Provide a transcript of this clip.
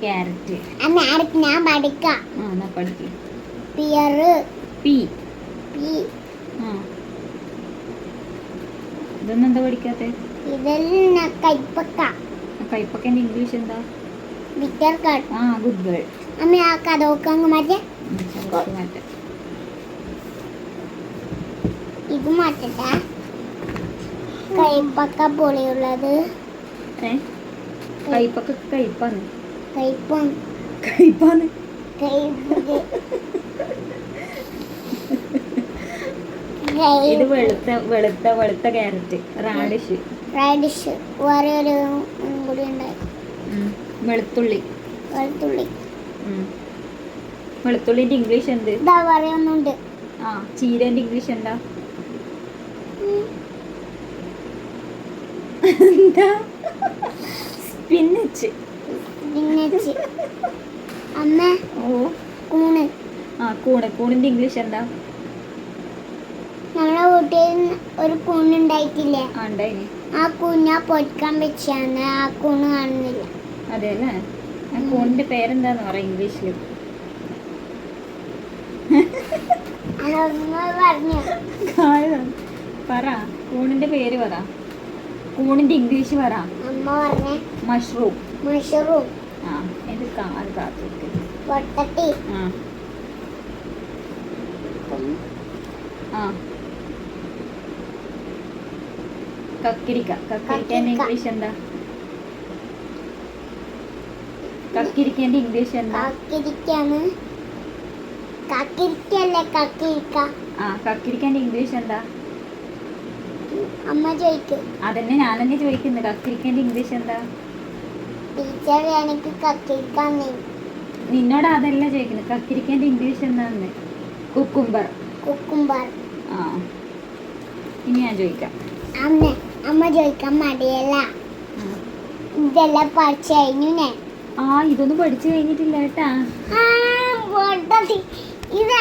Carrot. ഞാൻ പഠിക്കാം. എന്നാ പഠിക്ക്. പിയർ. പി. പി. ഇതൊന്നും എന്താ പഠിക്കാത്തെ? ഇതെല്ലാം കൈപ്പക്ക. കൈപ്പക്കൻ്റെ ഇംഗ്ലീഷ് എന്താ? Bitter cut. Good girl. അമ്മ ആ കഥോക്കങ്ങ് മാറ്റേ. ഇത് മാറ്റട്ടെ. കൈപ്പക്ക പൊളിയുള്ളത്. കൈപ്പക്ക കൈപ്പാണ്. കൈപ്പാണ്. കൈപ്പാണ്. ഇത് വെളുത്ത വെളുത്ത വെളുത്ത ക്യാരറ്റ്. റാഡിഷ്. വേറെ ഒരു കൂടി ഉണ്ടായി. വെളുത്തുള്ളി. വെളുത്തുള്ളി. വെളുത്തുള്ളിന്റെ ഇംഗ്ലീഷ് എന്ത്? ഇതാ പറയുന്നുണ്ട്. ചീരന്റെ ഇംഗ്ലീഷ് എന്താ? എന്താ? സ്പിന്നച്ച്. അമ്മ കൂണ്. കൂണിന്റെ ഇംഗ്ലീഷ് എന്താ? നമ്മളെ വീട്ടിൽ ഒരു കൂണുണ്ടായിട്ടില്ലേ? ആ കൂണ് ഞാൻ പൊരിക്കാൻ വെച്ചാണ്. ആ കൂണ് കാണുന്നില്ല. അതെ അല്ലേ? ആ കൂണിന്റെ പേരെന്താന്ന് പറ ഇംഗ്ലീഷില്. പറ, കൂണിന്റെ പേര് പറ. കൂണിന്റെ ഇംഗ്ലീഷ് പറ. അമ്മ പറഞ്ഞേ മഷ്റൂം. മഷ്റൂം. ഇത് കാത്തിട്ട് പൊട്ടത്തി. കക്കിരിക്ക. കക്കിരിക്കേന്റെ ഇംഗ്ലീഷ് എന്താ? കക്കിരിക്കേന്റെ ഇംഗ്ലീഷ് എന്താ? കക്കിരിക്കേന്റെ ഇംഗ്ലീഷ് എന്താ? അമ്മ ചോദിക്ക്. അതന്നെ ഞാൻ തന്നെ ചോദിക്കുന്നത്. കക്കിരിക്കേന്റെ ഇംഗ്ലീഷ് എന്താ? ടീച്ചർ എനിക്ക് കക്കിരിക്ക. നിന്നോട് അതല്ല ചോദിക്കുന്നത്. കക്കിരിക്കേന്റെ ഇംഗ്ലീഷ് എന്താന്ന്? കുക്കുംബർ. കുക്കുംബർ. ഇനി ഞാൻ ചോദിക്കാം. അമ്മ ചോദിക്കാൻ മടിയല്ല. ഇതെല്ലാം പഠിച്ചു കഴിഞ്ഞു ഞാൻ. ഇതൊന്നും പഠിച്ചു കഴിഞ്ഞിട്ടില്ല കേട്ടാ. ഇത്